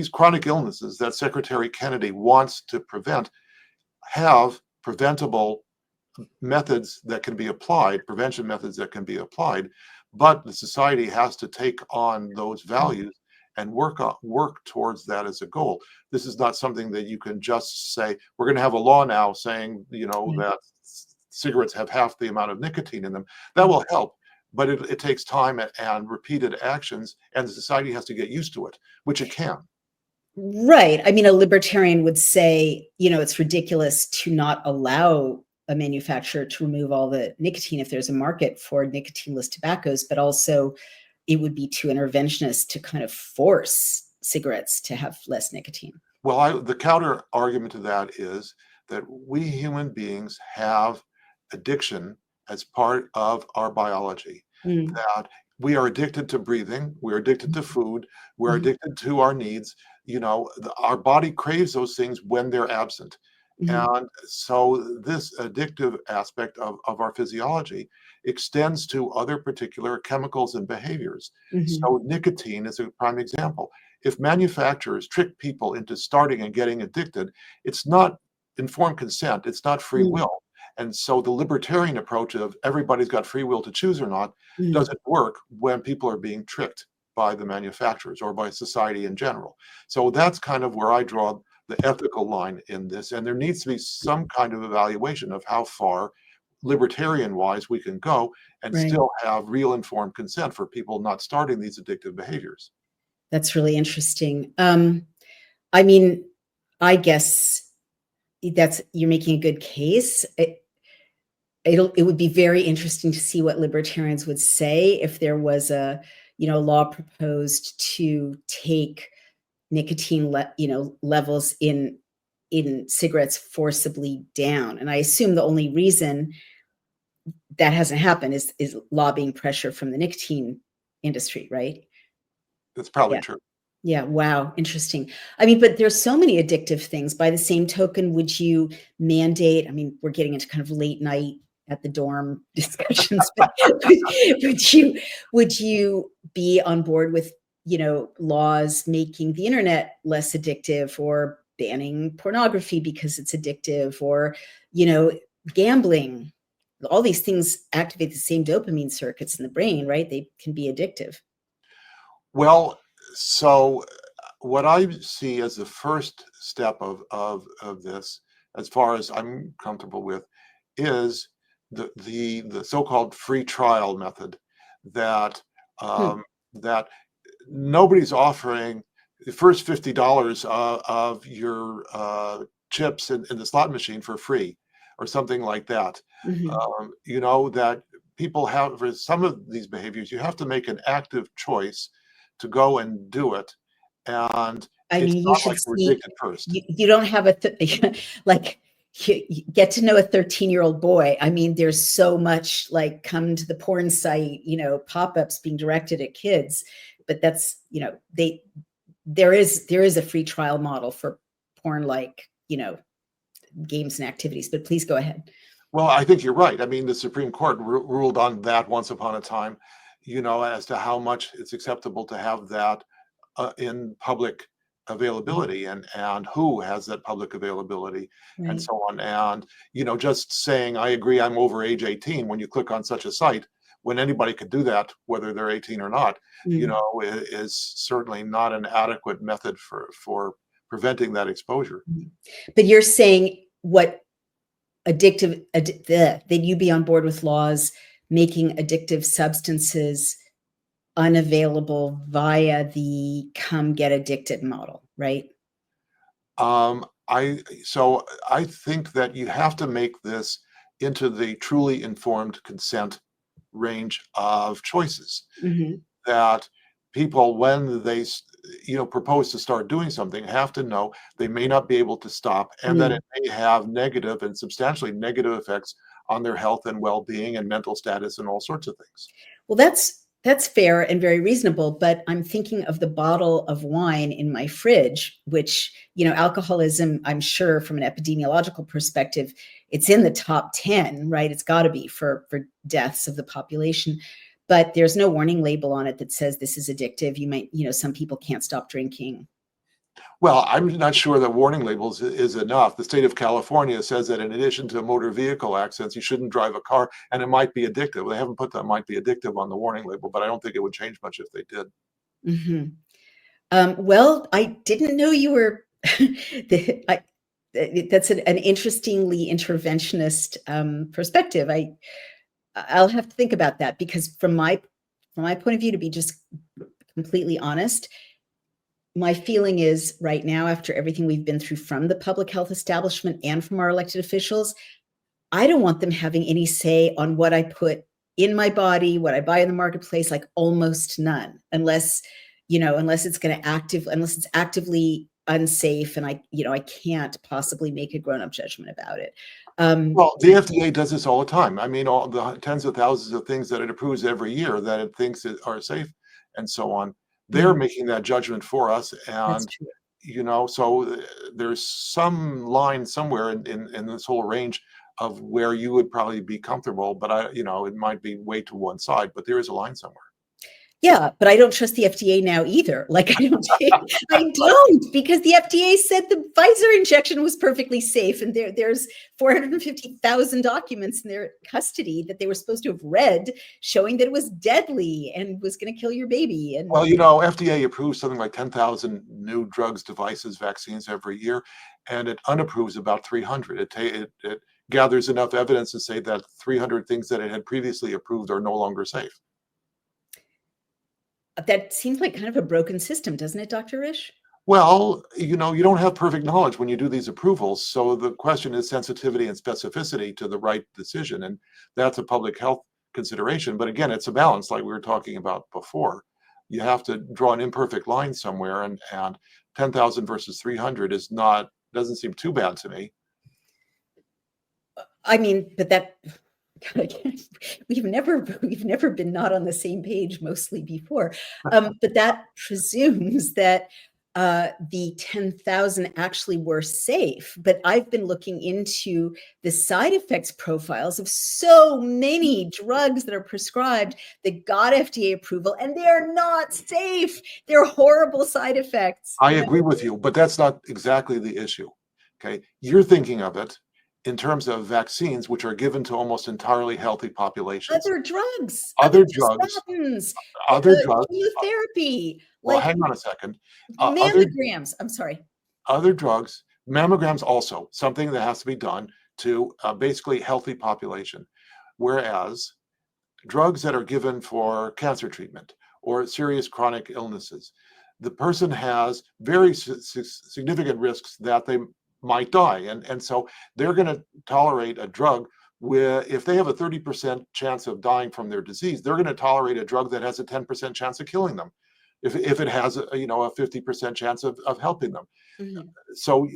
chronic illnesses that Secretary Kennedy wants to prevent have preventable methods that can be applied, prevention methods that can be applied, but the society has to take on those values and work towards that as a goal. This is not something that you can just say, we're going to have a law now saying, that cigarettes have half the amount of nicotine in them. That will help, but it takes time and repeated actions, and the society has to get used to it, which it can. Right. I mean, a libertarian would say, it's ridiculous to not allow a manufacturer to remove all the nicotine if there's a market for nicotineless tobaccos, but also it would be too interventionist to kind of force cigarettes to have less nicotine. Well, the counter argument to that is that we human beings have addiction as part of our biology. That we are addicted to breathing, we're addicted to food, we're addicted to our needs. Our body craves those things when they're absent. And so this addictive aspect of our physiology extends to other particular chemicals and behaviors. So nicotine is a prime example. If manufacturers trick people into starting and getting addicted, it's not informed consent. It's not free Mm, will. And so the libertarian approach of everybody's got free will to choose or not mm. doesn't work when people are being tricked by the manufacturers or by society in general. So that's kind of where I draw the ethical line in this. And there needs to be some kind of evaluation of how far libertarian wise we can go and Right. still have real informed consent for people not starting these addictive behaviors. That's really interesting. I mean, I guess you're making a good case. It would be very interesting to see what libertarians would say if there was a, law proposed to take nicotine levels in cigarettes forcibly down. And I assume the only reason that hasn't happened is lobbying pressure from the nicotine industry, right? That's probably Yeah. true. Yeah. Wow. Interesting. I mean, but there's so many addictive things. By the same token, would you mandate? I mean, we're getting into kind of late night at the dorm discussions, but would you be on board with, laws making the internet less addictive, or banning pornography because it's addictive, or, gambling? All these things activate the same dopamine circuits in the brain, right? They can be addictive. Well, so what I see as the first step of this, as far as I'm comfortable with, is the so-called free trial method that Hmm. that nobody's offering the first $50 of your chips in the slot machine for free or something like that. Mhm. That people have, for some of these behaviors, you have to make an active choice to go and do it. And I it's mean, you not should like you're see, addicted first. you don't have like, you get to know a 13-year-old boy. I mean, there's so much like come to the porn site, pop-ups being directed at kids, but that's, there is a free trial model for porn, like, games and activities, but please go ahead. Well, I think you're right. I mean, the Supreme Court ruled on that once upon a time, as to how much it's acceptable to have that in public availability and who has that public availability and Right. so on. And, just saying, I agree, I'm over age 18 when you click on such a site, when anybody could do that, whether they're 18 or not, Mm. is certainly not an adequate method for preventing that exposure. But you're saying what that you'd be on board with laws making addictive substances unavailable via the come get addicted model, right? I think that you have to make this into the truly informed consent range of choices Mhm. that people, when they propose to start doing something, have to know they may not be able to stop, and that Mm. it may have negative and substantially negative effects on their health and well-being and mental status and all sorts of things. Well, that's fair and very reasonable, but I'm thinking of the bottle of wine in my fridge, which, alcoholism, I'm sure from an epidemiological perspective, it's in the top 10, right? It's got to be for deaths of the population. But there's no warning label on it that says this is addictive. You might, some people can't stop drinking. Well, I'm not sure that warning labels is enough. The state of California says that in addition to motor vehicle accidents, you shouldn't drive a car, and it might be addictive. They haven't put that might be addictive on the warning label, but I don't think it would change much if they did. Mhm. Well, I didn't know you were that's an interestingly interventionist perspective. I'll have to think about that, because from my point of view, to be just completely honest, my feeling is right now, after everything we've been through from the public health establishment and from our elected officials, I don't want them having any say on what I put in my body, what I buy in the marketplace, like almost none, unless it's actively unsafe, and I can't possibly make a grown-up judgment about it. Well, the FDA does this all the time. I mean, all the tens of thousands of things that it approves every year that it thinks are safe and so on. They're Mm, making that judgment for us. that's And, true. so there's some line somewhere in this whole range of where you would probably be comfortable, but it might be way to one side, but there is a line somewhere. Yeah, but I don't trust the FDA now either. Like I don't because the FDA said the Pfizer injection was perfectly safe, and there's 450,000 documents in their custody that they were supposed to have read showing that it was deadly and was going to kill your baby. And Well, you know, FDA approves something like 10,000 new drugs, devices, vaccines every year, and it unapproves about 300. It gathers enough evidence to say that 300 things that it had previously approved are no longer safe. that seems like kind of a broken system, doesn't it, Dr. Risch? Well, you know, you don't have perfect knowledge when you do these approvals. So the question is sensitivity and specificity to the right decision. And that's a public health consideration. But again, it's a balance like we were talking about before. You have to draw an imperfect line somewhere, and 10,000 versus 300 doesn't seem too bad to me. I mean, but that we've never been not on the same page mostly before. But that presumes that the 10,000 actually were safe. But I've been looking into the side effects profiles of so many drugs that are prescribed that got FDA approval, and they're not safe. They're horrible side effects. I agree with you, but that's not exactly the issue. Okay. You're thinking of it in terms of vaccines, which are given to almost entirely healthy populations. Other drugs, Other drugs, statins, other drugs. chemotherapy, Well, like hang on a second. Other mammograms. I'm sorry. other drugs, mammograms also something that has to be done to basically healthy population, whereas drugs that are given for cancer treatment or serious chronic illnesses, the person has very significant risks that they might die. And so they're going to tolerate a drug where if they have a 30% chance of dying from their disease, they're going to tolerate a drug that has a 10% chance of killing them. If it has a 50% chance of helping them. Mhm. So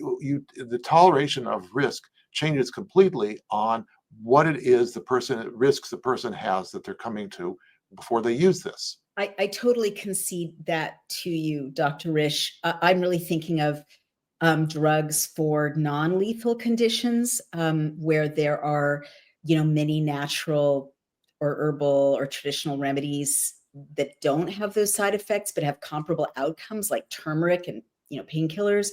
the toleration of risk changes completely on what it is the person has that they're coming to before they use this. I totally concede that to you, Dr. Risch. I'm really thinking of drugs for non-lethal conditions where there are, many natural or herbal or traditional remedies that don't have those side effects but have comparable outcomes, like turmeric and painkillers.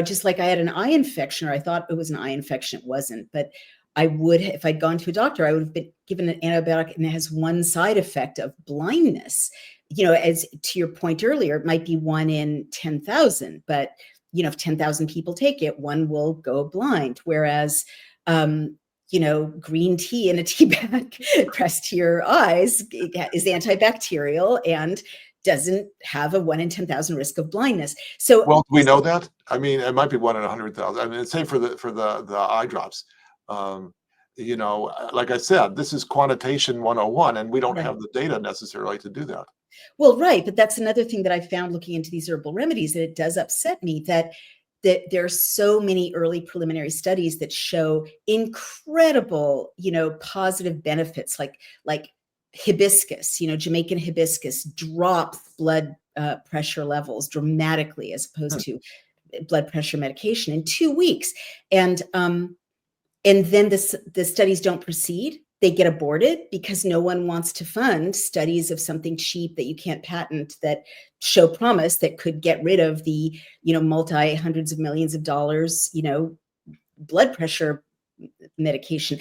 Just like I had an eye infection, or I thought it was an eye infection, it wasn't, but I would, if I'd gone to a doctor, I would have been given an antibiotic, and it has one side effect of blindness. As to your point earlier, it might be 1 in 10,000, but if 10,000 people take it, one will go blind. Whereas, green tea in a tea bag pressed to your eyes is antibacterial and doesn't have a 1 in 10,000 risk of blindness. So, well, do we know that? I mean, it might be 1 in 100,000. I mean, same for the eye drops. Like I said, this is quantitation 101, and we don't right. have the data necessarily to do that. Well, right. But that's another thing that I found looking into these herbal remedies, that it does upset me that there are so many early preliminary studies that show incredible, positive benefits, like hibiscus, Jamaican hibiscus drops blood pressure levels dramatically as opposed to blood pressure medication in 2 weeks. And then the studies don't proceed. They get aborted because no one wants to fund studies of something cheap that you can't patent that show promise that could get rid of the, multi hundreds of millions of dollars, blood pressure medication.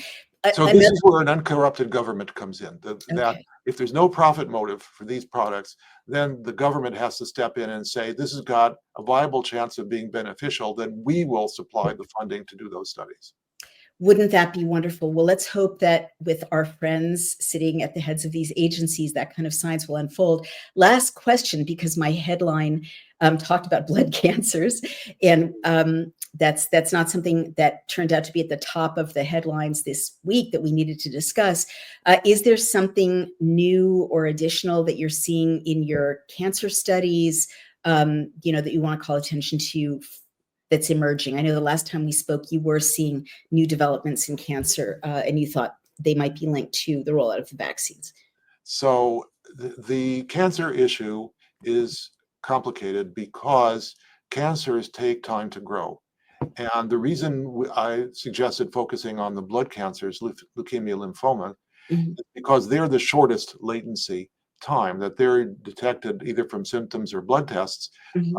So this is where an uncorrupted government comes in. That Okay. if there's no profit motive for these products, then the government has to step in and say, this has got a viable chance of being beneficial, then we will supply the funding to do those studies. Wouldn't that be wonderful? Well, let's hope that with our friends sitting at the heads of these agencies, that kind of science will unfold. Last question, because my headline talked about blood cancers, and that's not something that turned out to be at the top of the headlines this week that we needed to discuss. Is there something new or additional that you're seeing in your cancer studies, that you want to call attention to, that's emerging? I know the last time we spoke, you were seeing new developments in cancer, and you thought they might be linked to the rollout of the vaccines. So the cancer issue is complicated because cancers take time to grow. And the reason I suggested focusing on the blood cancers, leukemia, lymphoma, Mhm. is because they're the shortest latency time, that they're detected either from symptoms or blood tests. Mhm.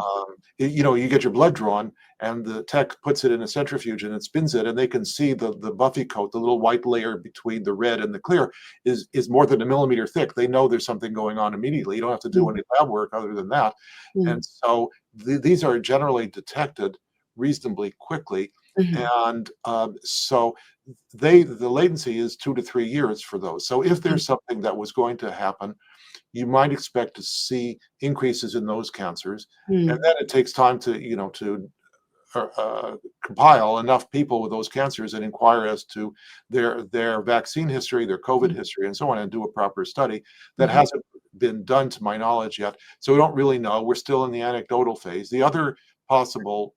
You get your blood drawn, and the tech puts it in a centrifuge and it spins it, and they can see the buffy coat, the little white layer between the red and the clear, is more than a millimeter thick. They know there's something going on immediately. You don't have to do any lab work other than that. And so these are generally detected reasonably quickly. And so the latency is 2 to 3 years for those. So if there's something that was going to happen, you might expect to see increases in those cancers. And then it takes time to compile enough people with those cancers and inquire as to their vaccine history, their COVID history, and so on, and do a proper study. That hasn't been done to my knowledge yet. So we don't really know. We're still in the anecdotal phase. The other possible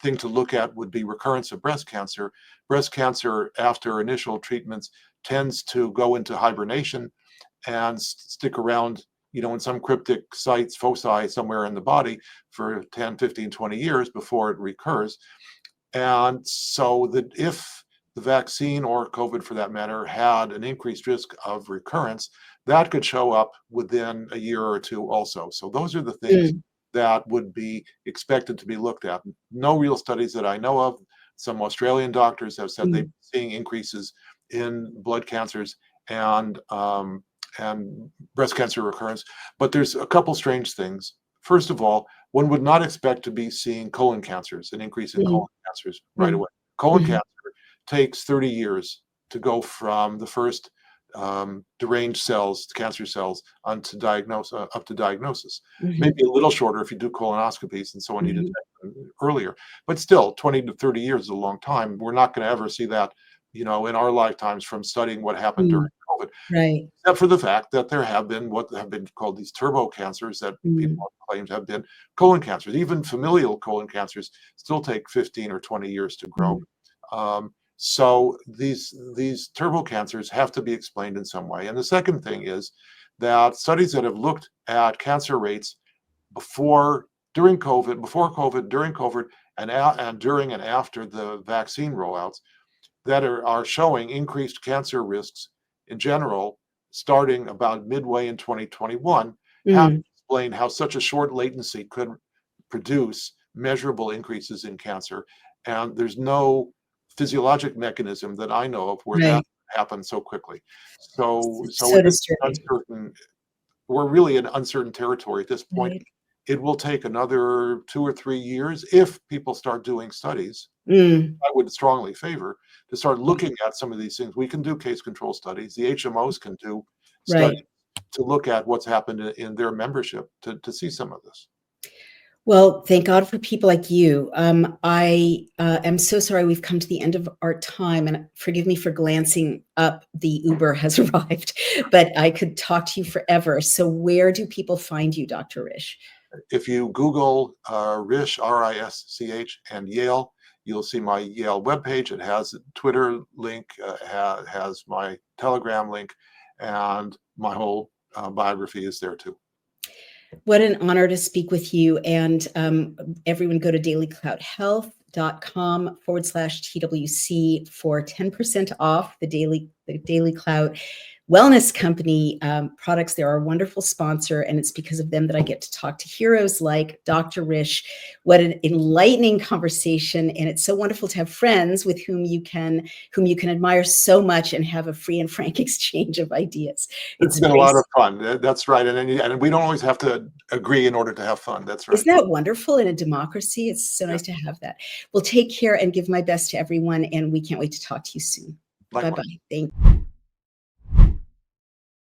thing to look at would be recurrence of breast cancer. Breast cancer after initial treatments tends to go into hibernation and stick around, in some cryptic sites, foci somewhere in the body for 10, 15, 20 years before it recurs. And so that if the vaccine, or COVID for that matter, had an increased risk of recurrence, that could show up within a year or two also. So those are the things that would be expected to be looked at. No real studies that I know of. Some Australian doctors have said they've been seeing increases in blood cancers and breast cancer recurrence. But there's a couple strange things. First of all, one would not expect to be seeing colon cancers, an increase in colon cancers right away. Colon cancer takes 30 years to go from the first deranged cells, cancer cells, up to diagnosis. Maybe a little shorter if you do colonoscopies and so on, you detect them earlier. But still, 20 to 30 years is a long time. We're not going to ever see that, in our lifetimes from studying what happened during COVID. Right. Except for the fact that there have been what have been called these turbo cancers that people have claimed have been colon cancers. Even familial colon cancers still take 15 or 20 years to grow. So these turbo cancers have to be explained in some way. And the second thing is that studies that have looked at cancer rates before COVID, during COVID, and during and after the vaccine rollouts, that are showing increased cancer risks in general, starting about midway in 2021, have to explain how such a short latency could produce measurable increases in cancer. And there's no physiologic mechanism that I know of where that happens so quickly. So it's uncertain. We're really in uncertain territory at this point. It will take another 2 or 3 years if people start doing studies. I would strongly favor to start looking at some of these things. We can do case control studies. The HMOs can do studies to look at what's happened in their membership to see some of this. Well, thank God for people like you. I am so sorry we've come to the end of our time, and forgive me for glancing up. The Uber has arrived, but I could talk to you forever. So where do people find you, Dr. Risch? If you Google Risch, R-I-S-C-H, and Yale, you'll see my Yale webpage. It has a Twitter link, has my Telegram link, and my whole biography is there too. What an honor to speak with you. And everyone go to dailyclouthealth.com/TWC for 10% off the DailyClout Wellness Company products. They're our wonderful sponsor, and it's because of them that I get to talk to heroes like Dr. Risch. What an enlightening conversation, and it's so wonderful to have friends with whom you can admire so much and have a free and frank exchange of ideas. It's been a lot of fun. That's right, and we don't always have to agree in order to have fun. That's right. Isn't that wonderful in a democracy? It's so nice to have that. Well, take care and give my best to everyone, and we can't wait to talk to you soon. Bye-bye. Thank you.